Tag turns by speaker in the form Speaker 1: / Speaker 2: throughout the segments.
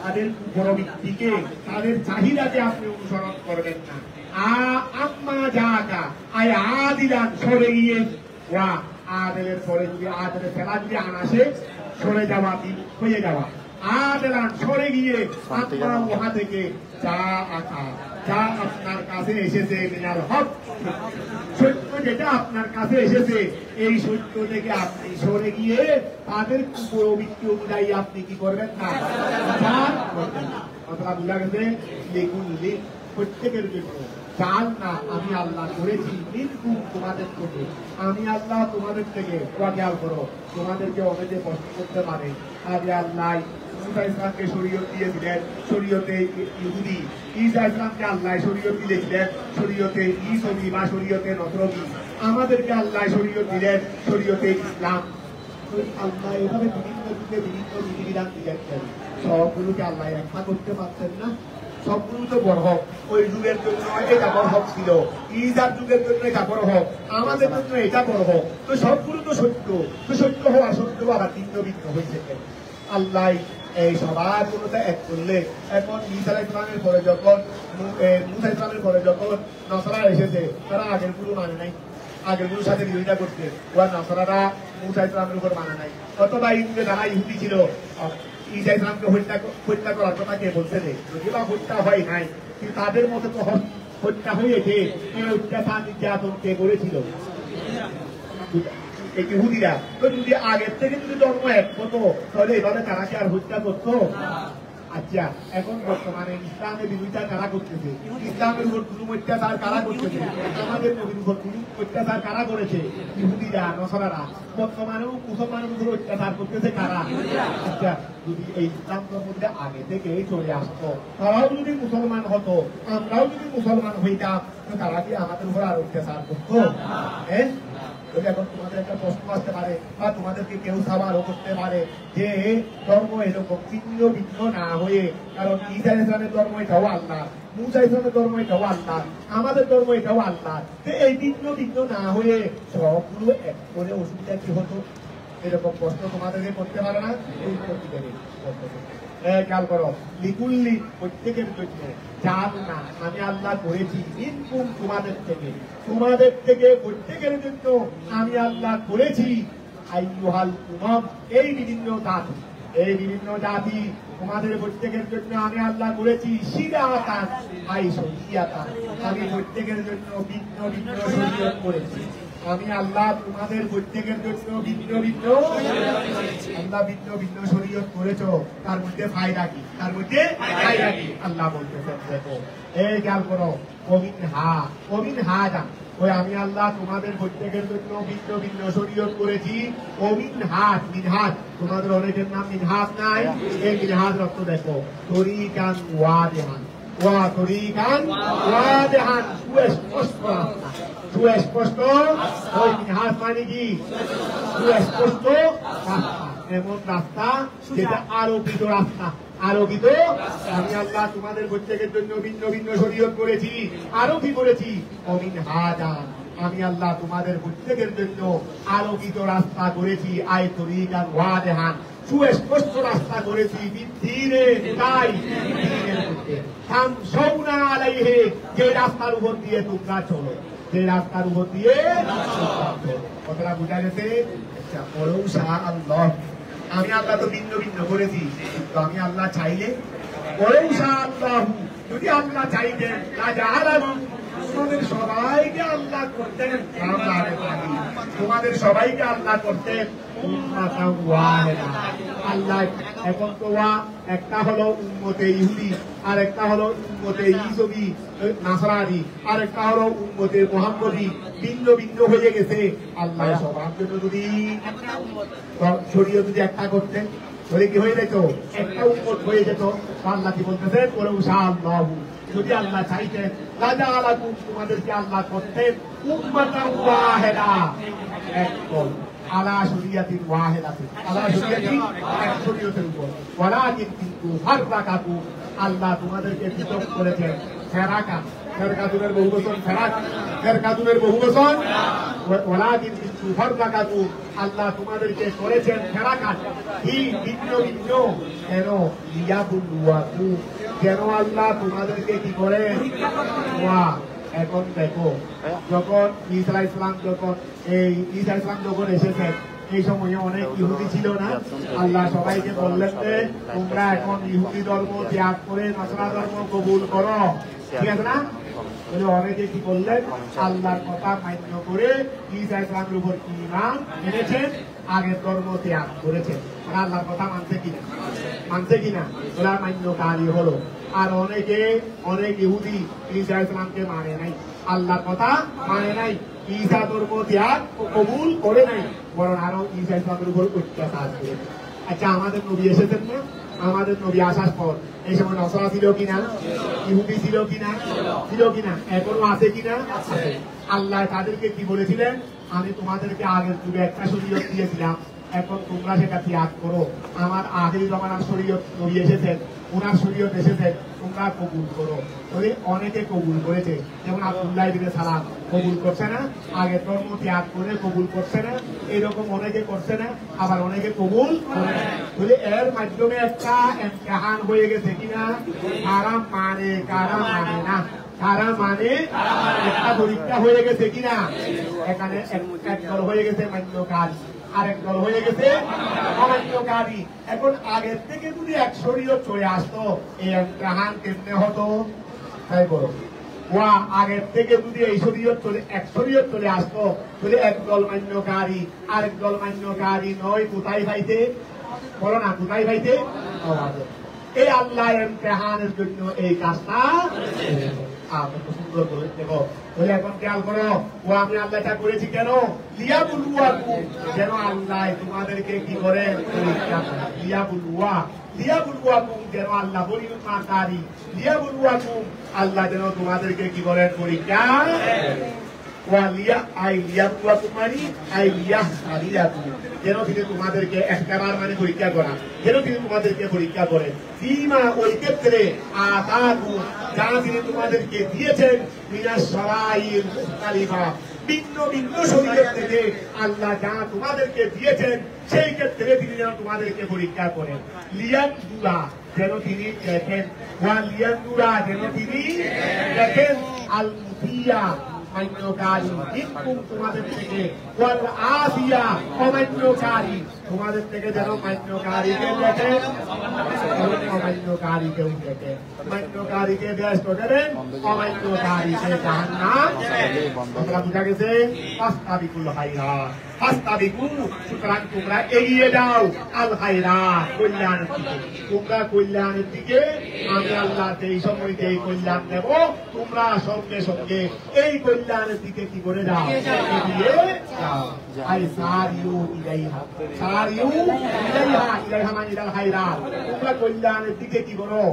Speaker 1: তাদের উপরবৃত্তিকে, তাদের চাহিদাকে আপনি অনুসরণ করবেন না। আম্মা জাকা আয় আদিলান সরে গিয়ে ওয়া আদেলের পরে যদি আদেলের ফেলা যদি আনাসে সরে যাওয়া হয়ে যাওয়া, আদেলান সরে গিয়ে আত্মা উহা থেকে যা আকা যা আপনার কাছে এসেছে মিনাল হক, সত্য যেটা আপনার কাছে এসেছে এই সত্য থেকে আপনি সরে গিয়ে তাদের উপরবৃত্তি অনুযায়ী আপনি কি করবেন না, কথা বুঝা গেছে। লিখুন লিখ প্রত্যেকের জন্য চাল না আমি আল্লাহ করেছি নির্গুণ তোমাদের থেকে, আমি আল্লাহ তোমাদের থেকে খেয়াল করো তোমাদেরকে অনেকে প্রশ্ন করতে পারে আগে আল্লাহ মুসা ইসলামকে শরীয়ত দিয়ে দিলেন, শরীয়তে ইহুদি, ঈসা ইসলামকে আল্লাহ শরীয়ত দিলেন শরীয়তে ঈসবি বা শরীয়তে নসরবি, আমাদেরকে আল্লাহ শরীয়ত দিলেন শরীয়তে ইসলাম। আল্লাহ এভাবে বিভিন্ন যুগে বিভিন্ন বিধিবিধান দিয়েছেন, সবগুলোকে আল্লাহ একটা করতে পারছেন না? সবগুলো তো বড় হোক, ওই যুগের জন্য এটা বড় হোক ছিল, ঈসার যুগের জন্য এটা বড় হোক, আমাদের জন্য এটা বড় হোক, তো সবগুলো তো সত্য, তো সত্য হওয়া সত্য আবার ভিন্ন ভিন্ন হয়েছে। আল্লাহ এই সবার কোনোটা এক করলে এখন ঈসা ইসলামের পরে যখন মুসা ইসলামের পরে যখন নসরা এসেছে তারা আগের গুলো মানে নাই, আগের গুলোর সাথে বিরোধিতা করছে, ওরা নসরারা মুসা ইসলামের উপর মানে নাই, অথবা ইহুদে যারা ইহুদি ছিল ঈসা ইসলামকে হত্যা করার কথা কে বলছে যে যদি বা হত্যা হয় নাই, কিন্তু তাদের মতো তো হত্যা হয়েছে, অত্যাচার নির্যাতন কে করেছিল? ইহুদিরা। তো যদি আগের থেকে যদি ধর্ম এক হতো তাহলে এভাবে তারা কি আর হত্যা করতো? আচ্ছা, এখন বর্তমানে ইসলামের বিরোধিতা কারা করতেছে? ইসলামের উপর জুলুম অত্যাচার কারা করতেছে? আমাদের নবীর উপর জুলুম অত্যাচার কারা করেছে? ইহুদিরা, নসরারা। বর্তমানেও মুসলমানের উপর অত্যাচার করতেছে কারা? আচ্ছা, যদি এই ইসলাম ধর্মটা আগে থেকে চলে আসতো, তারাও যদি মুসলমান হতো, আমরাও যদি মুসলমান হইতাম, তারা কি আমাদের উপর আর অত্যাচার করতো? হ্যাঁ, এখন তোমাদের একটা প্রশ্ন আসতে পারে বা তোমাদেরকে কেউ সওয়ালও করতে পারে যে ধর্ম এরকম ভিন্ন ভিন্ন না হয়ে, কারণ ঈসা ইসলামের ধর্ম এটাও আল্লাহ, মুসা ইসলামের ধর্ম এটাও আল্লাহ, আমাদের ধর্ম এটাও আল্লাহ, এই ভিন্ন ভিন্ন না হয়ে সবগুলো এক করে অসুবিধা কি হতো? এরকম প্রশ্ন তোমাদেরকে করতে পারে না? খেয়াল করো, লিকুল্লি প্রত্যেকের জন্য চাল না আমি আল্লাহ করেছি নির্গুণ তোমাদের থেকে, তোমাদের থেকে প্রত্যেকের জন্য আমি আল্লাহ করেছি আইয়ুহাল উমাম এই বিভিন্ন জাতি, এই বিভিন্ন জাতি তোমাদের প্রত্যেকের জন্য আমি আল্লাহ করেছি শিরাতান আই শরিয়াতান, আমি প্রত্যেকের জন্য ভিন্ন ভিন্ন শরীয়ত করেছি। আমি আল্লাহ তোমাদের প্রত্যেকের জন্য ভিন্ন ভিন্ন আল্লাহ ভিন্ন ভিন্ন শরীয়ত করেছো, তার মধ্যে ফায়দা কি? তার মধ্যে ফায়দা কি? আল্লাহ বলতেছেন দেখো এই খেয়াল করো, কমিন হা জান ওই আমি আল্লাহ তোমাদের প্রত্যেকের জন্য ভিন্ন ভিন্ন শরীয়ত করেছি। মিনহাজ তোমাদের অনেকের নাম মিনহাজ নাই, এই মিনহাজ রক্ত দেখো তরিকান ওয়াদেহান, তরিকান ওয়াদেহান সুস্পষ্ট রাস্তা, সুস্পষ্ট ওই মিনহাজ মানে কি? সুস্পষ্ট রাস্তা, এমন রাস্তা যেটা আলোকিত রাস্তা, আলোকিত। আমি আল্লাহ তোমাদের প্রত্যেকের জন্য ভিন্ন ভিন্ন শরীয়ত করেছি, আরো কি করেছি? অমিন হাজান আমি আল্লাহ তোমাদের প্রত্যেকের জন্য আলোকিত রাস্তা করেছি, আয় তরিকান ওয়াদেহান সুস্পষ্ট রাস্তা করেছি, তাই আলাইহে যে রাস্তার উপর দিয়ে তোমরা চলো, যে রাস্তার উপর দিয়ে কথাটা বোঝা গেছে। আচ্ছা, আল্লাহ আমি আল্লাহ তো ভিন্ন ভিন্ন করেছি, তো আমি আল্লাহ চাইলে যদি আল্লাহ চাইতেন তোমাদের সবাইকে আল্লাহ করতেন, তোমাদের সবাইকে আল্লাহ করতেন আল্লাহ। এখন তো একটা হলো উম্মতে ইহুদি, আর একটা হলো উম্মতে ঈসবি নাসরানি, আর একটা হলো উম্মতে মুহাম্মদি, ভিন্ন ভিন্ন হয়ে গেছে। আল্লাহ সবার জন্য যদি শরীয়ত যদি একটা করতেন তাহলে কি হয়ে যেত? একটা উম্মত হয়ে যেত। আল্লাহ কি বলতেছেন? যদি আল্লাহ চাইতেন তোমাদেরকে আল্লাহ করতেন উম্মাতান ওয়াহিদা, এক দল আলা শরিয়াতিন ওয়াহিদাতিন, আলা শরিয়াতিন এক শরীয়তের উপর। ওয়ালাকিন কিন্তু ফাররাকাতু আল্লাহ তোমাদেরকে পৃথক করেছেন, ফেরাকা ফেরকাতুনের বহু বচন ফেরাক, ফেরকাতুনের বহু বচন ওয়ালাকিন ফারকাতু, আল্লাহ তোমাদেরকে করেছেন ফেরাকাত, এই ভিন্ন ভিন্ন, কেন লিয়াবুলুয়াকুম, যেন আল্লাহ তোমাদেরকে কি করে ওয়া। এখন দেখো, যখন ঈসা ইসলাম যখন এসেছেন, এই সময়ে অনেক ইহুদি ছিল না, আল্লাহ সবাইকে বললেন যে তোমরা এখন ইহুদি ধর্ম ত্যাগ করে নাসরা ধর্ম কবুল করো, ঠিক আছে না? অনেকে কি করলেন, আল্লাহর কথা মান্য করে ঈসা ইসলামের উপর ঈমান এনেছেন, আগের ধর্ম ত্যাগ করেছেন। ওরা আল্লাহর কথা মানছে কিনা ওরা মান্যকারী হলো। আর অনেক ইহুদি ঈসা ইসলামকে মানে নাই, আল্লাহর কথা মানে নাই, ঈসা ধর্ম ত্যাগ কবুল করে নাই, বরং আরো ঈসা ইসলামের উপর অত্যাচার করেছে। আচ্ছা, আমাদের নবী এসেছেন না? আমাদের নবী আসার পর এই সময় নসরা ছিল কিনা, ইহুদি ছিল কিনা, এখনো আছে কিনা? আল্লাহ তাদেরকে কি বলেছিলেন, আমি তোমাদেরকে আগের যুগে একটা শরীয়ত দিয়েছিলাম, এখন তোমরা সেটা ত্যাগ করো, আমার আখেরি জমানার শরীয়ত নবী এসেছেন, ওনার শরীয়ত এসেছেন, তোমরা কবুল করো। অনেকে কবুল করেছে, যেমন আব্দুল্লাহ ইবনে সালাম কবুল করছে না, আগের ধর্ম ত্যাগ করে কবুল করছে না, এরকম অনেকে করছে না, আবার অনেকে কবুল করে না। এর মাধ্যমে একটা ইমতিহান হয়ে গেছে কিনা, কারা মানে কারা মানে না, কারা মানে একটা পরীক্ষা হয়ে গেছে কিনা। এখানে এক দল হয়ে গেছে মান্যকারী, আরেক দল হয়ে গেছে অমান্যকারী। এখন আগের থেকে যদি এক শরীয়ত চলে আসতো, এই ইমতিহান কেমনে হতো তাই বলো। ওয়া আগের থেকে যদি এই এক শরীয়ত চলে আসতো, তাহলে এক দল মান্যকারী আরেক দল মান্যকারী নয়, কোথায় পাইতে বলো না, কোথায় পাইতে? এই আল্লাহ ইমতিহানের জন্য এই কাজটা সুন্দর করে দেখো। বলে এখন খেয়াল করো, ও আমি আল্লাহটা করেছি কেন? লিয়াবুলুয়াকুম, যেন আল্লাহ তোমাদেরকে কি করে পরীক্ষা করে। লিয়াবুলুয়াকুম, যেন আল্লাহ পরীক্ষাকারী, লিয়াবুলুয়াকুম, আল্লাহ যেন তোমাদেরকে কি করেন পরীক্ষা। যেন তিনি তোমাদেরকে একবার মানে পরীক্ষা করা, যেন তিনি তোমাদেরকে পরীক্ষা করেন। সীমা ওই ক্ষেত্রে যা তিনি তোমাদেরকে দিয়েছেন, ভিন্ন ভিন্ন শরীয়ত থেকে আল্লাহ যা তোমাদেরকে দিয়েছেন, সেই ক্ষেত্রে তিনি যেন তোমাদেরকে পরীক্ষা করেন। লিয়ানজুরা, যেন তিনি দেখেন, লিয়ানজুরা, যেন তিনি দেখেন, আল মুতিয়া মান্যকারী, ইনকুম তোমাদের থেকে, ওয়াল আফিয়া অমান্যকারী, তোমাদের থেকে যেন মান্যকারীকে দেখেন, অমান্যকারীকেও দেখেন। মান্যকারীকে ব্যস্ত দেবেন, অমান্যকারীকে জাহান্নাম। তোমরা বুঝা গেছে? ফাস্তাবিকুল খায়রাত, ফাস্তাবিকু, সুতরাং তোমরা এগিয়ে যাও, আল খায়রাত, কল্যাণের দিকে। তোমরা কল্যাণের দিকে, আমি আল্লাহ যেই সময় যেই কল্যাণ দেব, তোমরা সঙ্গে সঙ্গে এই কল্যাণের দিকে কি করে যাও, এগিয়ে যাও। আই সারিউ ইলাইহা, সারিউ ইলাইহা, ইলাইহা মানে ইলাল খায়রাত। তোমরা কল্যাণের দিকে কি করো,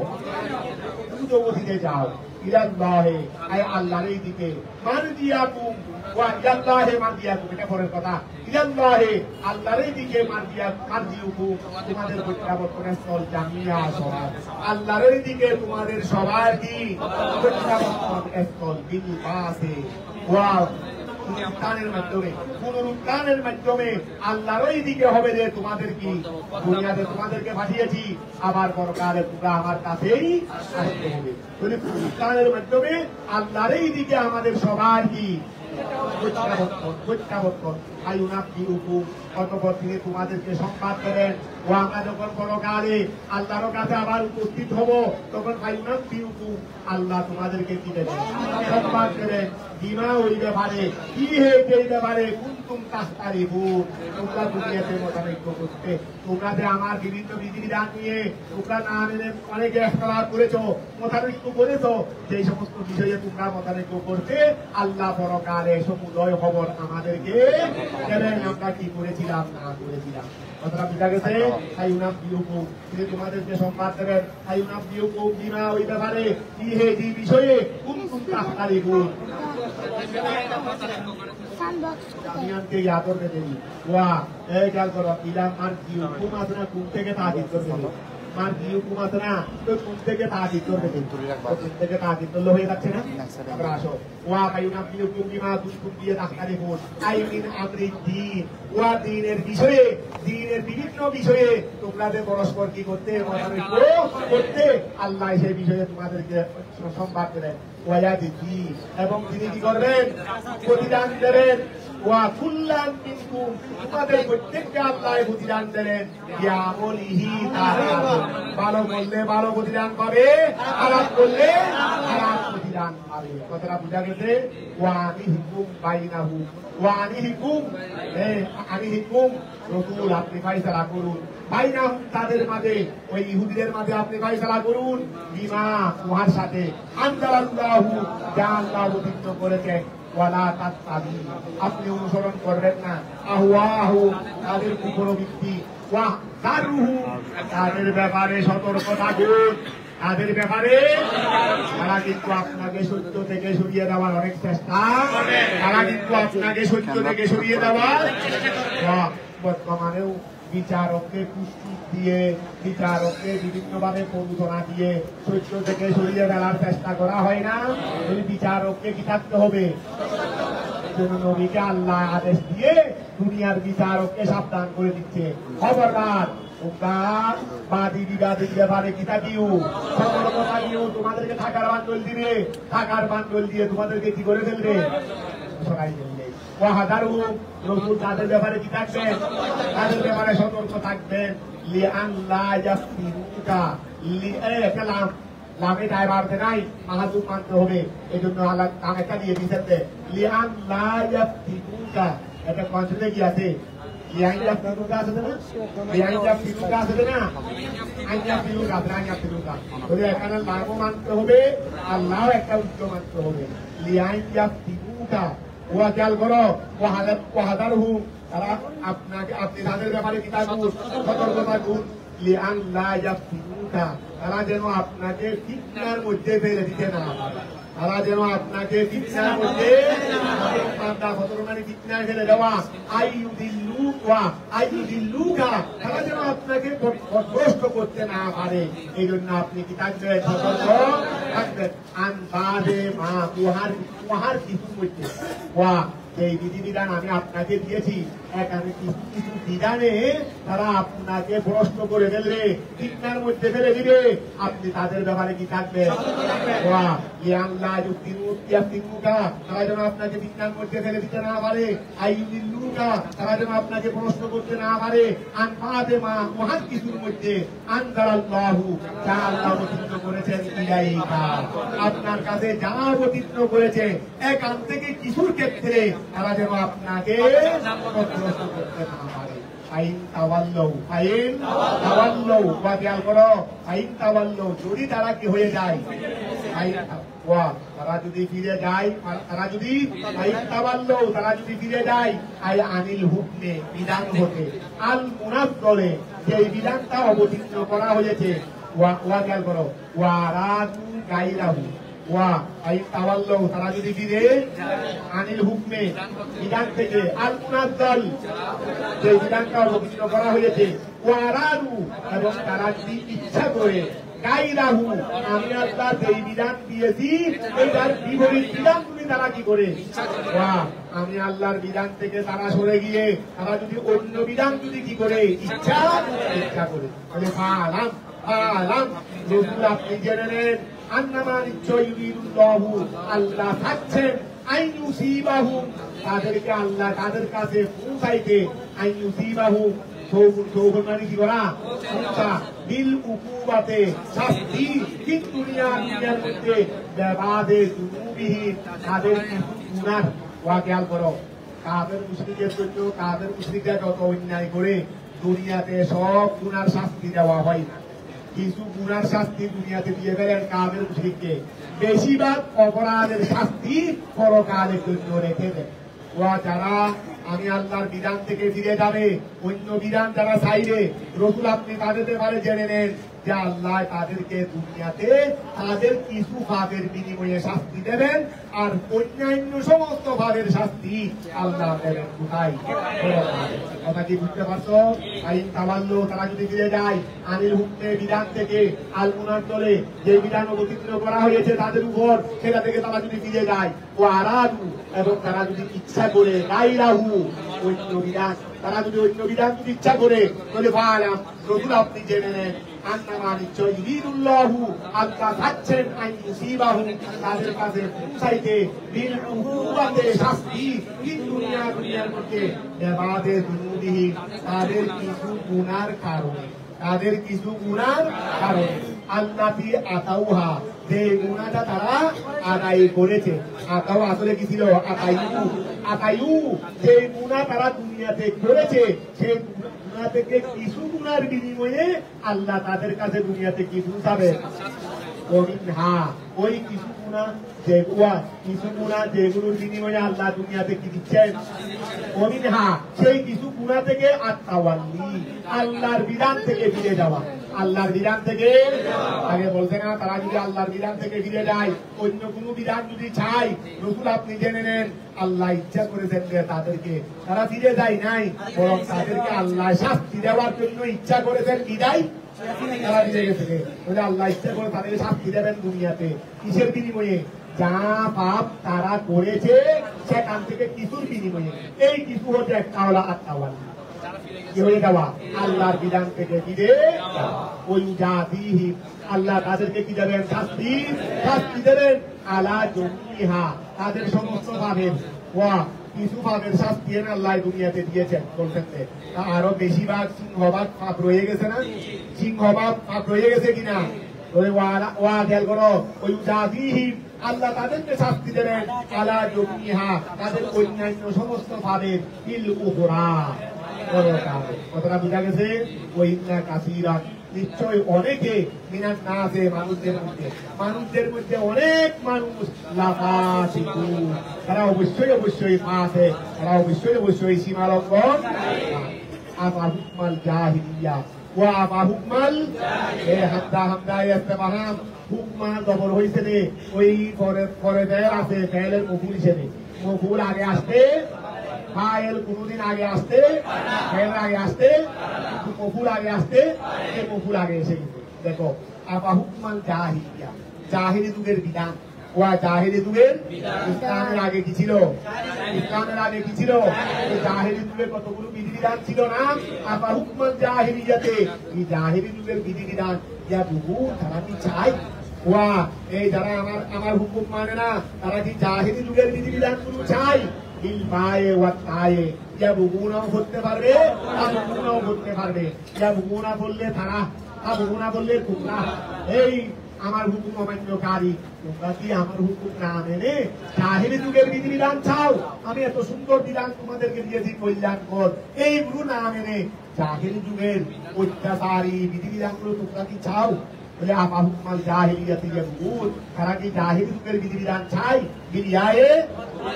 Speaker 1: দ্রুতগতিতে যাও। ইলাল্লাহি, আই আল্লাহর এই দিকে। মারজিয়াকুম ওয়া ইলাল্লাহি মারজিয়াকুম, এটা পরের কথা। ইলাল্লাহি, আল্লাহর এই দিকে মারজিউকুম, তোমাদের প্রত্যাবর্তনের স্থল জামিয়া সবার। আল্লাহর এই দিকে তোমাদের সবার কি প্রত্যাবর্তন স্থল, বিল বাসে ওয়া পুনরুত্থানের মাধ্যমে আল্লাহর ওই দিকে হবে যে তোমাদের কি দুনিয়াতে তোমাদেরকে পাঠিয়েছি, আবার পরকালে তোমরা আমার কাছেই আসতে হবে। পুনরুত্থানের মাধ্যমে আল্লাহর এই দিকে আমাদের সবার কি প্রত্যাবর্তন। অতঃপর তিনি তোমাদেরকে সংবাদ দেবেন, ও আমরা যখন পরকালে আল্লাহর কাছে আবার উপস্থিত হব, তখন আল্লাহ তোমাদেরকে কি দেবেন, সংবাদ দেবেন। বিমা ওই ব্যাপারে, কি হয়েছে এই ব্যাপারে, কুনতুম তাস্তারিফুন, তোমরা দুনিয়াতে মতানৈক্য করতে, তোমরা যে আমার বিভিন্ন বিধিবিধান নিয়ে তোমরা না মেনে অনেকে ইখতিলাফ করেছো, মতানৈক্য করেছো, সেই সমস্ত বিষয়ে তোমরা মতানৈক্য করতে, আল্লাহ পরকালে সমুদয় খবর আমাদেরকে দেবেন, আমরা কি করেছিলাম না করেছিলাম। কথাটা বুঝা গেছে? তিনি তোমাদেরকে সংবাদ দেবেন, বিমা ওই ব্যাপারে, কি হয়েছে এই বিষয়ে, কুনতুম তাস্তারিফুন। জামিয়ানকে ইয়াদ করতে দেরি ওয়া এই খেয়াল করো, ইলা মারজিউকুম, আপনারা কোন থেকে তাকিদ করতে হবে, মার কি হুকুম আছে না, তো কোন থেকে তাকিদ করবে, কোন থেকে তাকিদ করলে হয়ে যাচ্ছে না। আমরা আসো ওয়া কায়ুনাবি হুকুম বিমা কুনতুম বিহি তাখতালিফুন আই মিন আমরি দ্বীন, ওয়া দ্বীনের বিষয়ে, দ্বীনের বিভিন্ন বিষয়ে তোমরা যে পরস্পর কি করতে মতানৈক্য করতে, আল্লাহ সেই বিষয়ে তোমাদেরকে সংবাদ দেবেন। ওয়া দিদি, এবং তিনি কি করবেন, প্রতিদান দেবেন। ওয়া কুল্লান মিনকুম, তোমাদের প্রত্যেককে আল্লাহ প্রতিদান দেবেন। ইয়ামলিহি তাআলা, ভালো করলে ভালো প্রতিদান পাবে, খারাপ করলে খারাপ প্রতিদান পাবে। কথাটা বুঝা গেছে। ওয়া আনিহিকুম বাইনাহু, ওয়া আনিহিকুম, আনিহিকুম রাসূল, আপনি ফয়সালা করুন, বাইনাহুম, তাদের মাঝে, ওই ইহুদিদের মাঝে আপনি ফয়সালা করুন, বিমা, উহার সাথে, আনজালাল্লাহু, যা আল্লাহ অবতীর্ণ করেছেন, ওয়ালা তাত্তাবি, আপনি অনুসরণ করবেন না, আহওয়াহু, তাদের কুপ্রবৃত্তি, ওয়া দারুহু, তাদের ব্যাপারে সতর্ক থাকুন, তাদের ব্যাপারে তারা কিন্তু আপনাকে সত্য থেকে সরিয়ে দেওয়ার অনেক চেষ্টা, তারা কিন্তু আপনাকে সত্য থেকে সরিয়ে দেওয়ার, বর্তমানেও বিচারককে কুস্কুস দিয়ে, বিচারককে বিভিন্নভাবে প্রণোদনা দিয়ে সত্য থেকে সরিয়ে ফেলার চেষ্টা করা হয় না। ওই বিচারককে কি থাকতে হবে, নবীকে আল্লাহ আদেশ দিয়ে দুনিয়ার বিচারককে সাবধান করে দিচ্ছে, খবরদার তোমরা বাদী বিবাদীর ব্যাপারে কি থাকিও, সতর্ক থাকিও, তোমাদেরকে থাকার বান্ডল দিবে, থাকার বান্ডল দিয়ে তোমাদেরকে কি করে ফেলবে, সরাই ফেলবে। ওয়াহাদারহুম, রাসূল তাদের ব্যাপারে কি থাকবেন, তাদের ব্যাপারে সতর্ক থাকবেন। লিআল্লা ইয়াফতিনুকা, লিআলাম, লামে দায় বাড়তে নাই, মাহাজুব মানতে হবে, এই জন্য আল্লাহ নাম একটা দিয়ে দিয়েছে, লিআল্লা ইয়াফতিনুকা। এটা কনসেপ্টে কি আছে, লিআইয়া ফিনুকা আছে না, লিআইয়া ফিনুকা আছে না, আইয়া ফিনুকা, আইয়া ফিনুকা, তাহলে এখানে লামও মানতে হবে, আল্লাহও একটা উচ্চ মানতে হবে। লিআইয়া ফিনুকা, ওয়া খেয়াল করো, ওয়াহাদারহুম, তারা আপনাকে, আপনি তাদের ব্যাপারে কি থাকুন, সতর্ক থাকুন। লিআল্লা ইয়াফতিনুকা, তারা যেন আপনাকে ফিতনার মধ্যে ফেলে দিতে না পারে, তারা যেন আপনাকে ফিতনার মধ্যে, ফিতনায় ফেলে দেওয়া, আইয়ুদিল্লুকা, তারা যেন আপনাকে পথভ্রষ্ট করতে না পারে, এই জন্য আপনি কি থাকবেন, সতর্ক থাকবেন। আনবাদে মা, উহার কিছু মধ্যে, ওয়া, সেই বিধিবিধান আমি আপনাকে দিয়েছি, এখানে কিছু কিছু বিধানে তারা আপনাকে প্রশ্ন করে ফেলবে, ফিতনার মধ্যে ফেলে দিবে, আপনি তাদের ব্যাপারে কি থাকবেন, ওয়া ইয়াল্লা ইউতিনুকা, তারা যেন আপনাকে ফিতনার মধ্যে ফেলে দিতে না পারে, আইয়ুদিল্লুকা, তারা যেন আপনাকে প্রশ্ন করতে না পারে, আনফাতে মা, মহান কিছুর মধ্যে, আনজালাল্লাহু, যা আল্লাহ অবতীর্ণ করেছেন, ইলাইকা, আপনার কাছে যা অবতীর্ণ করেছে, এখান থেকে কিছুর ক্ষেত্রে তারা যেন আপনাকে প্রশ্ন করতে না পারে। আইন তাওয়াল্লাউ, আইন তাওয়াল্লাউ, বা খেয়াল করো, আইন তাওয়াল্লাউ, যদি তারা কি হয়ে যায়, আইন ওয়া, তারা যদি ফিরে যায়, তারা যদি আইন তাওয়াল্লাউ, তারা যদি ফিরে যায়, আই আনিল হুকমে, বিধান হতে, আল মুনাজ্জলে, যে বিধানটা অবতীর্ণ করা হয়েছে, ওয়া খেয়াল করো, ওয়া রাদু গায়রাহু, ওয়া আইন তাওয়াল্লাউ, তারা যদি ফিরে আনিল হুকমে, বিধান থেকে, আল মুনাজ্জল, যে বিধানটা অবতীর্ণ করা হয়েছে, ওয়া রাদু, এবং তারা যদি ইচ্ছা করে, গায়রাহু, আমি আল্লাহ যেই বিধান দিয়েছি এইটার বিপরীত বিধান তুমি তারা কি করে, ওয়া, আমি আল্লাহর বিধান থেকে তারা সরে গিয়ে তারা যদি অন্য বিধান যদি কি করে, ইচ্ছা করে, তাহলে ফালাম, রাসূল আপনি জেনে নেন, আন্নামা নিশ্চয় ইউরিদুল্লাহু, আল্লাহ চাচ্ছেন, আইন ইউসিবাহুম, তাদেরকে আল্লাহ তাদের কাছে পৌঁছাইতে, আইন ইউসিবাহুম, সৌগুন মানে কি করা, বিল উকুবাতে, শাস্তি, কিন্তু দুনিয়ার মধ্যে, বেবাদে যুনুবিহীন, তাদের গুনাহ, ওয়া খেয়াল করো, কাফের মুশরিকের জন্য, কাফের মুশরিকরা যত অন্যায় করে দুনিয়াতে সব গুনার শাস্তি দেওয়া হয় না, কিছু গুনার শাস্তি দুনিয়াতে দিয়ে ফেলেন কাফের মুশরিককে, বেশিরভাগ অপরাধের শাস্তি পরকালের জন্য রেখে দেন। ওয়া যারা আমি আল্লাহর বিধান থেকে ফিরে যাবে, অন্য বিধান যারা চাইবে, রাসূল আপনি তাদের ব্যাপারে জেনে নেন, যে আল্লাহ তাদেরকে দুনিয়াতে তাদের কিছু ভাবের বিনিময়ে শাস্তি দেবেন, আর অন্যান্য সমস্ত ভাবের শাস্তি আল্লাহ দেবেন কোথায়? কথা কি বুঝতে পারছো? আইন তাবাল্লো, তারা যদি ফিরে যায় আনিল হুকমে বিধান থেকে, আল মুনাজ্জলে যে বিধান অবতীর্ণ করা হয়েছে তাদের উপর, সেটা থেকে তারা যদি ফিরে যায়, ও আরাদু, এবং তারা যদি ইচ্ছা করে গায়রাহু, অন্য বিধান, তারা যদি অন্য বিধান যদি ইচ্ছা করে, বলে ফালাম রসুল আপনি জেনে নেন আন্নামা নিশ্চয় ইরিদুল্লাহু, আল্লাহ চাচ্ছেন আন ইউসিবাহু, তাদের কাছে পৌঁছাইতে বিল উকুবাতে শাস্তি, এই দুনিয়ার মধ্যে বিবাদে দুনুবিহি, তাদের কিছু গুনার কারণে, তাদের কিছু গুনার কারণে, আল্লাতি আতাউহা, যে গুনাহটা তারা আদায় করেছে। আতাউ আসলে কি ছিল? আতায়ু, যে গুনাহ তারা দুনিয়াতে করেছে, সেই গুনাহ থেকে কিছু গুনার বিনিময়ে আল্লাহ তাদের কাছে দুনিয়াতে কি পৌঁছাবে? ওই কিছু গুনাহ যেগুলোর বিনিময়ে আল্লাহ দুনিয়াতে কি দিচ্ছেন? সেই কিছু গুনাহ থেকে আত্মাওয়াল্লি, আল্লাহর বিধান থেকে ফিরে যাওয়া। আল্লাহর বিধান থেকে, আগে বলছে না তারা যদি আল্লাহর বিধান থেকে ফিরে যায়, অন্য কোনো বিধান যদি চাই, রসুল আপনি জেনে নেন আল্লাহ ইচ্ছা করেছেন যে তাদেরকে, তারা ফিরে যায় নাই, বরং তাদেরকে আল্লাহ শাস্তি দেওয়ার জন্য ইচ্ছা করেছেন বিদায় তারা ফিরে গেছে। আল্লাহ ইচ্ছা করে তাদেরকে শাস্তি দেবেন দুনিয়াতে, কিসের বিনিময়ে? যা পাপ তারা করেছে সেখান থেকে কিছুর বিনিময়ে। এই কিছু হচ্ছে একটা হলো আত্মাওয়াল্লি, কি হয়ে যাওয়া? আল্লাহর বিধান থেকে ফিরে ওই জাতিহি, আল্লাহ তাদেরকে কি দেবেন? শাস্তি দেবেন। আলা জমিহা, তাদের সমস্ত ভাবের, কিছু ভাবের শাস্তি আল্লাহ দুনিয়াতে দিয়েছেন। বলছেন আরো বেশিরভাগ সিংহভাগ পাপ রয়ে গেছে না? সিংহভাগ পাপ রয়ে গেছে কিনা? খেয়াল করো, ওই জাতিহি, আল্লাহ তাদেরকে শাস্তি দেবেন। আলা জমিহা, তাদের অন্যান্য সমস্ত ভাবের ইল উখরা, কতটা বোঝা গেছে? ওই কাসিরা, নিশ্চয় অনেকে, মিনান নাসে, মানুষদের মধ্যে অনেক মানুষ, লাফাতিকু, তারা অবশ্যই পাশে, তারা অবশ্যই সীমা লঙ্ঘন। আফা হুকমাল জাহিলিয়া ওয়া আফা হুকমাল, হামদা ইস্তেফহাম, হুকমা জবর হইছে রে, ওই পরে ফেল আছে, ফেলের মফুল হিসেবে। মফুল আগে আসতে, ফাইল কোনদিন আগে আসতে, ফেল আগে আসতে, মফুল আগে আসতে, মফুল আগে এসে গেছে। দেখো, আফা হুকমাল জাহিলিয়া, জাহিলি যুগের বিধান, ওয়া জাহিলি যুগের, ইসলামের আগে কি ছিল? ইসলামের আগে কি ছিল? জাহিলি যুগের কতগুলো বিধিবিধান ছিল না? আফা হুকমাল জাহিলিয়াতে, এই জাহিলি যুগের বিধিবিধান ইয়া বুবু, তারা কি চায়? ওয়া, এই যারা আমার হুকুম মানে না, তারা কি জাহিলি যুগের বিধিবিধান গুলো চায়? ইল বায়ে ওয়া তায়ে, ইয়া বুবুনাও করতে পারবে, আবুনাও করতে পারবে। ইয়া বুবুনা বললে তারা, আবুনা বললে তোমরা। এই আমার হুকুম অমান্যকারী, তোমরা কি আমার হুকুম না মেনে জাহিলি যুগের বিধিবিধান চাও? আমি এত সুন্দর বিধান তোমাদেরকে দিয়েছি কল্যাণকর, এইগুলো না মেনে জাহিলি যুগের অত্যাচারী বিধিবিধান গুলো তোমরা কি চাও? বলে আফা হুকমাল জাহিলিয়াতি ইয়াবগুন, তারা কি জাহিলি যুগের বিধিবিধান চাই? বিলিয়ায়ে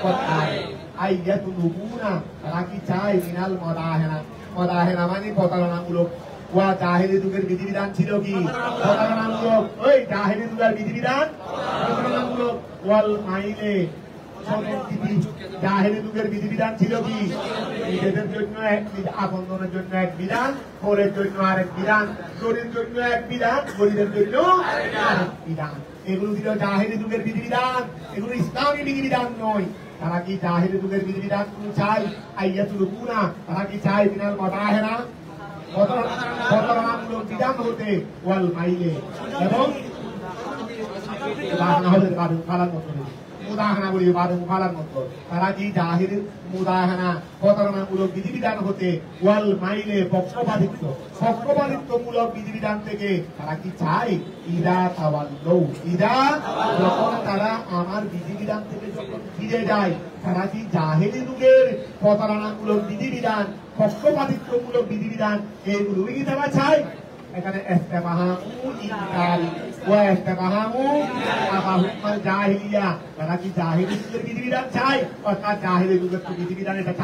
Speaker 1: কথায় আইয়াতুলুবুনা, তারা কি চায়? মিনাল মাদাহেনা, মাদাহেনা মানে প্রতারণামূলক। ওয়া জাহিলি যুগের বিধিবিধান ছিল কি? প্রতারণামূলক। ওই জাহিলি যুগের বিধিবিধান প্রতারণামূলক। ওয়াল মাইলে, জাহিলি যুগের বিধিবিধান ছিল কি? নিজেদের জন্য এক, আপনজনের জন্য এক বিধান, পরের জন্য আরেক বিধান, চোরের জন্য এক বিধান, গরিবের জন্য আরেক বিধান। এগুলো ছিল জাহিলি যুগের বিধিবিধান, এগুলো ইসলামী বিধিবিধান নয়। তারা কি জাহিলি যুগের বিধিবিধান চাই? আইয়াতুলুবুনা, তারা কি চায়? মিনাল মাদাহেনা, প্রতারণামূলক বিধান হতে, ওয়াল মাইলে, এবং ফালার মতো, মুদাহানা বলি ফালার মতো। তারা কি জাহির মুদাহানা, প্রতারণামূলক বিধিবিধান হতে, ওয়াল মাইলে, পক্ষপাতিত্বমূলক বিধিবিধান থেকে তারা কি চায়? ইদা তাওয়াল্লাউ, ইদা, যখন তারা আমার বিধিবিধান থেকে যখন ফিরে যায়, তারা কি জাহিলি যুগের প্রতারণামূলক বিধিবিধান, পক্ষপাতিত্বমূলক বিধিবিধান, এইগুলোই কি তারা চায়? এখানে ইস্তেফহামু ইনকার, ওয়া ইস্তেফহামু আফা হুকমাল জাহিলিয়া, তারা কি জাহিলি যুগের বিধিবিধান চায়? অর্থাৎ জাহিলি যুগের বিধিবিধান এটা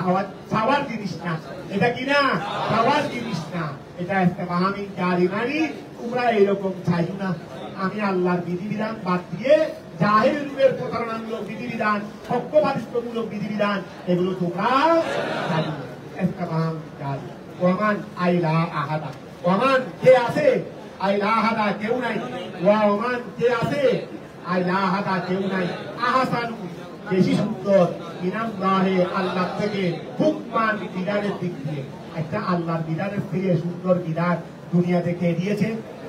Speaker 1: চাওয়ার জিনিস না, এটা কি না? চাওয়ার জিনিস না, এটা ইস্তেফহাম ইনকারি, মানে তোমরা এইরকম চাই না। আমি আল্লাহর বিধিবিধান বাদ দিয়ে জাহির যুগের প্রতারণামূলক বিধিবিধান, পক্ষপাতিত্বমূলক বিধিবিধান এগুলো তোমরা চাই না। একটা বাম কাজ ওমান আইলা আহাদা, ওমান কে আছে? আইলা আহাদা কেউ নাই। ওমান কে আছে? আইলা আহাদা কেউ নাই। আহাসানু বেশি সুন্দর মিনাল্লাহি আল্লাহ থেকে হুকমান বিধানের দিক দিয়ে। একটা আল্লাহর বিধানের থেকে সুন্দর বিধান দুনিয়াতে কে দিয়েছে?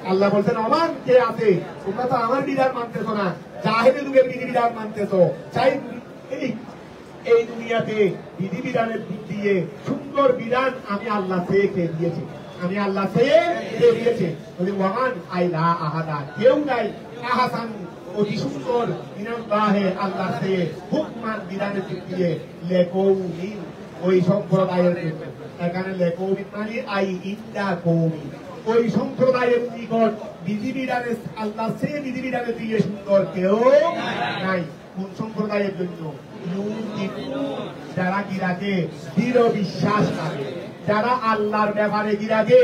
Speaker 1: আল্লাহ বলছেন ওমান কে আছে? তোমরা তো আমার বিধান মানতেছো না, জাহেলি যুগের বিধিবিধান মানতেছো। চাই এই দুনিয়াতে বিধিবিধানের দিক দিয়ে সুন্দর বিধান আমি আল্লাহ থেকে কে দিয়েছি? আমি আল্লাহ থেকে কে দিয়েছে? বলি ওমান আইলা আহাদা কেউ নাই। আহাসান অতি সুন্দর মিনাল্লাহি আল্লাহ থেকে হুকমান বিধানের দিক দিয়ে লেকৌমিন ওই সম্প্রদায়ের জন্য। এখানে লেকৌমিন মানে আই ইন্দা কৌমি, ওই সম্প্রদায়ের নিকট বিধিবিধানের আল্লাহ সে বিধিবিধানের দিয়ে সুন্দর কেউ নাই। কোন সম্প্রদায়ের জন্য? যারা কি রাখে দৃঢ় বিশ্বাস রাখে, যারা আল্লাহর ব্যাপারে কি রাখে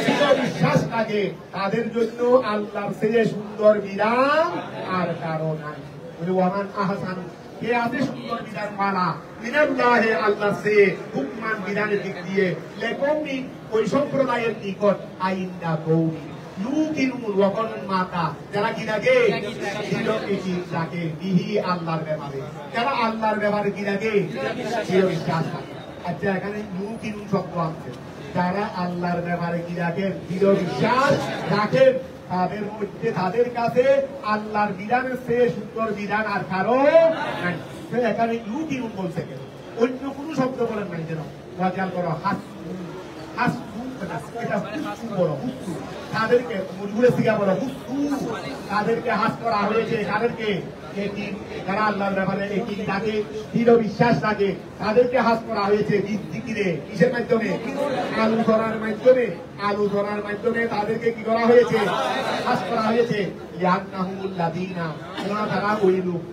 Speaker 1: দৃঢ় বিশ্বাস রাখে, তাদের জন্য আল্লাহর সে সুন্দর বিধান আর কারো নাই। ওয়ামান আহসান কে আছে সুন্দর বিধান মালা মিনাল্লাহি আল্লাহ সে হুকমান বিধানের দিক দিয়ে লেকৌমি ওই সম্প্রদায়ের নিকট আইন্দা কৌমি ইউকিনুল ওয়াকানুন মাতা যারা কি রাখে দৃঢ় রাখে বিহি আল্লাহর ব্যাপারে, যারা আল্লাহর ব্যাপারে কি রাখে দৃঢ় বিশ্বাস রাখে। আচ্ছা এখানে ইউকিনুন শব্দ আছে, যারা আল্লাহর ব্যাপারে কি রাখেন দৃঢ় বিশ্বাস রাখেন, তাদের মধ্যে তাদের কাছে আল্লাহর বিধানের চেয়ে সুন্দর বিধান আর কারো নাই। এখানে ইউকিনুন বলছে কেন? অন্য কোন শব্দ বলেন নাই যেন ওয়াজাল করো তাদেরকে মুরগুড়ে শিখা বলো তাদেরকে হাস করা হয়েছে। তাদেরকে যারা আল্লাহর ব্যাপারে একই রাখে দৃঢ় বিশ্বাস রাখে তাদেরকে হাস করা হয়েছে জিকিরে। কিসের মাধ্যমে? আলোচনার মাধ্যমে। আলোচনার মাধ্যমে তাদেরকে কি করা হয়েছে? হাস করা হয়েছে। লিআন্নাহুমুল্লাযীনা তারা ওই লোক,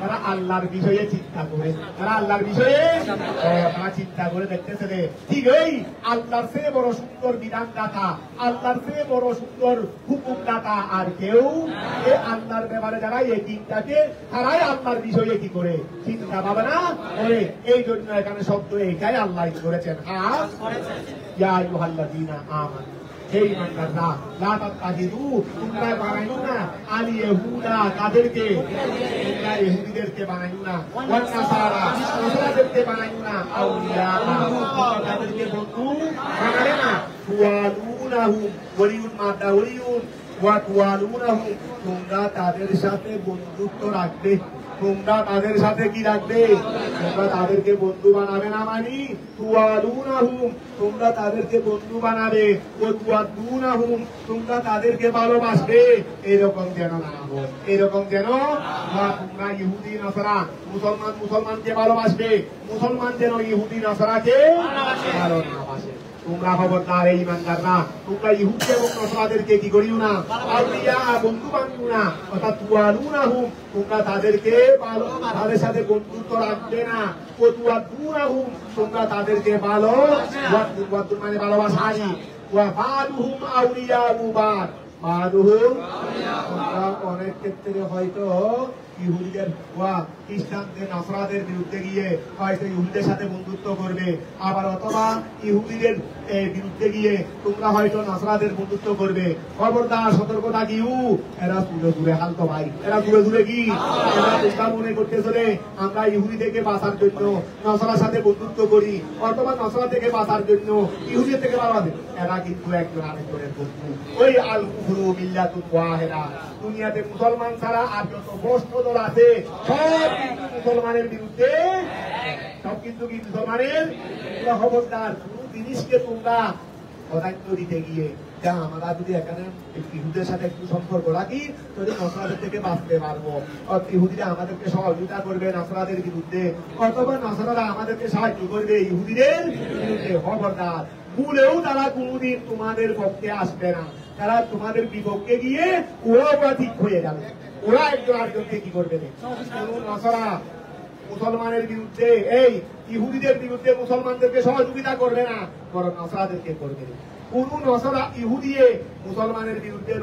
Speaker 1: তারা আল্লাহর বিষয়ে চিন্তা করে, তারা আল্লাহর বিষয়ে তারা চিন্তা করে দেখতেছে রে ঠিক এই আল্লাহর চেয়ে বড় সুন্দর বিধানদাতা, আল্লাহর চেয়ে বড় সুন্দর হুকুমদাতা আর কেউ। এই আল্লাহর ব্যাপারে যারা এই চিন্তাকে তারাই আল্লাহর বিষয়ে কি করে চিন্তা ভাবনা করে। এই জন্য এখানে শব্দ এইটাই আল্লাহ করেছেন ইয়া আইয়ুহাল্লাযীনা আমানু, এই ইমানদাররা লা তাত্তাখিযু তোমরা বানাইও না আল ইয়াহুদা তাদেরকে, তোমরা ইহুদিদেরকে বানাইও না, ওয়ান নাসারা নাসারাদেরকে বানাইও না, আউলিয়া তাদেরকে বন্ধু বানাবে না, তুয়ালুনাহুম ওয়ালিউন মাদা ওয়ালিউন ওয়া তুয়ালুনাহুম তোমরা তাদের সাথে বন্ধুত্ব রাখবে, তোমরা তাদের সাথে কি রাখবে? তোমরা তাদেরকে বন্ধু বানাবে না মানি তুয়ালুনাহুম তোমরা তাদেরকে বন্ধু বানাবে, ও তুয়াদুনাহুম তোমরা তাদেরকে ভালোবাসবে। এরকম যেন না হয়, এরকম যেন তোমরা ইহুদি নাসারা মুসলমানকে ভালোবাসবে, মুসলমান যেন ইহুদি নাসারাকে ভালো না বাসে। তোমরা খবরদার এই ইমানদাররা তোমরা ইহুদি এবং নাসারাদেরকে কি করিও না আউলিয়া বন্ধু বানিও না, অর্থাৎ তুয়ালুনাহুম তোমরা তাদেরকে ভালো তাদের সাথে বন্ধুত্ব রাখবে না, ও তুয়াদুনাহুম তোমরা তাদেরকে ভালো মানে ভালোবাসানি, ওয়া বাদুহুম আউলিয়া বাদ বাদুহুম তোমরা অনেক ক্ষেত্রে হয়তো ইহুদিদের ওয়া খ্রিস্টানদের নাসরাদের বিরুদ্ধে গিয়ে হয়তো ইহুদিদের সাথে বন্ধুত্ব করবে, আবার অথবা ইহুদিদের বিরুদ্ধে গিয়ে তোমরা হয়তো নাসরাদের বন্ধুত্ব করবে। খবরদার সতর্ক থাকিও, এরা দূরে দূরে হালতো ভাই, এরা দূরে দূরে কি এরা তোমরা মনে করতে চলে আমরা ইহুদি থেকে বাঁচার জন্য নাসরার সাথে বন্ধুত্ব করি, অথবা নাসরা থেকে বাঁচার জন্য ইহুদি থেকে বাঁচাবে, এরা কিন্তু একজন আরেকজনের বন্ধু। ওই আল কুফরু মিল্লাতুন ওয়াহিদা, দুনিয়াতে মুসলমান ছাড়া আর যত বস্ত্রদল আছে সব কিন্তু মুসলমানের বিরুদ্ধে, সব কিন্তু কি মুসলমানের। খবরদার কোন জিনিসকে তোমরা অদায়িত্ব দিতে গিয়ে যা আমরা যদি এখানে ইহুদের সাথে একটু সম্পর্ক রাখি তাহলে নাসরাদের থেকে বাঁচতে পারবো, ইহুদিরা আমাদেরকে সহযোগিতা করবে নাসরাদের বিরুদ্ধে, অথবা নাসরারা আমাদেরকে সাহায্য করবে ইহুদিদের বিরুদ্ধে। খবরদার ভুলেও তারা কোনদিন তোমাদের পক্ষে আসবে না, তারা তোমাদের বিপক্ষে গিয়ে ওরা ঠিক হয়ে যাবে, ওরা একজন আরেকজনকে কি করবে। নাসরা মুসলমানের বিরুদ্ধে এই ইহুদিদের বিরুদ্ধে মুসলমানদেরকে সহযোগিতা করবে না, বরং নসরাদেরকে করবে। কোন নসরা ইহুদিয়ে মুসলমানের বিরুদ্ধে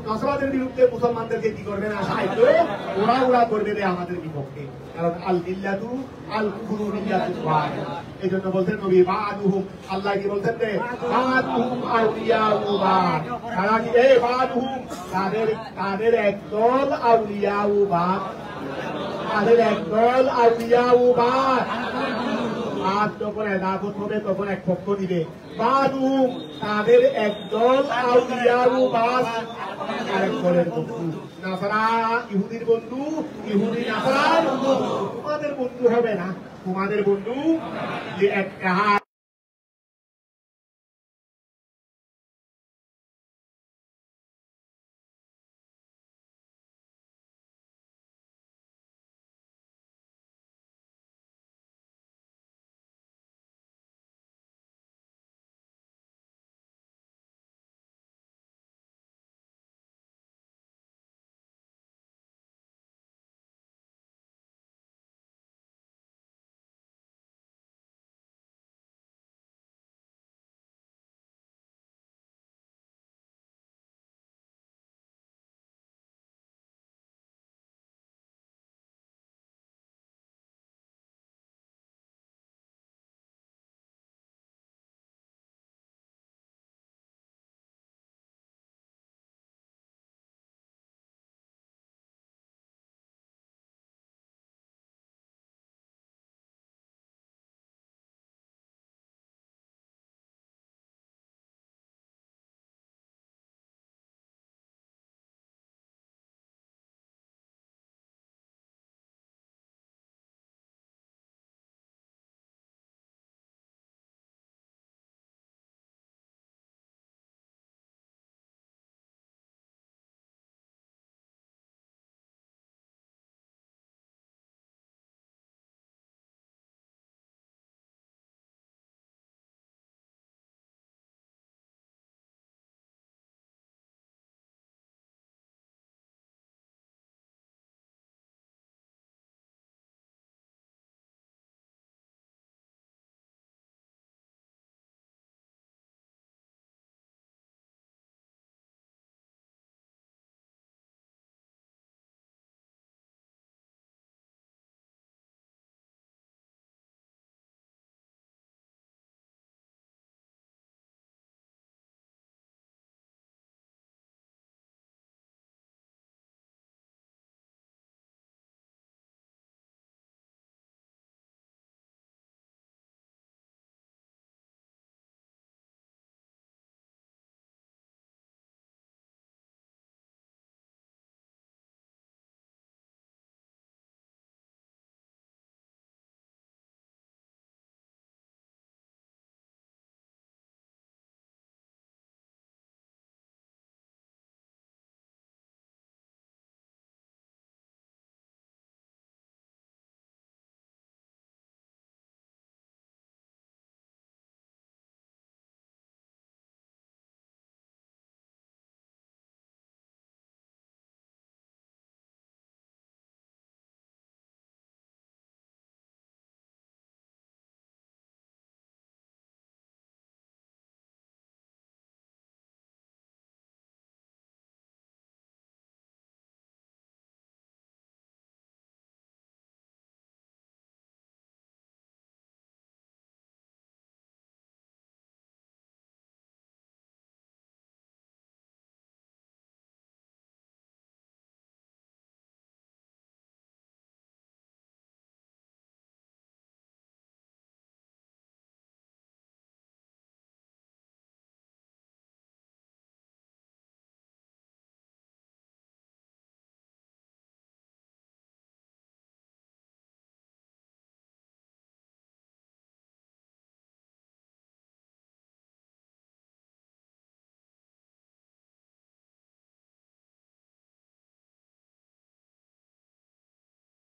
Speaker 1: নসরাদের বিরুদ্ধে মুসলমানদেরকে কি করবে না, সাহায্য ওরা করবে রে আমাদের বিপক্ষে। কারণ আল মিল্লাতু আল কুফরু মিল্লাতুন ওয়াহিদা। এই জন্য বলছেন নবী বাদুহুম, আল্লাহ কি বলছেন রে, বাদুহুম আউলিয়াউ বাদ। তারা কি বাদুহুম, তাদের একদল আউলিয়াউ বাদ, তাদের একদল আউলিয়াউ বাদ। আর যখন এদাবত হবে তখন এক পক্ষ নিবে। বাদুহুম, তাদের একদল আউলিয়াউ বাদ, আরেক দলের বন্ধু। নাসারা ইহুদির বন্ধু, ইহুদি নাসারার বন্ধু। তোমাদের বন্ধু হবে না, তোমাদের বন্ধু যে একটা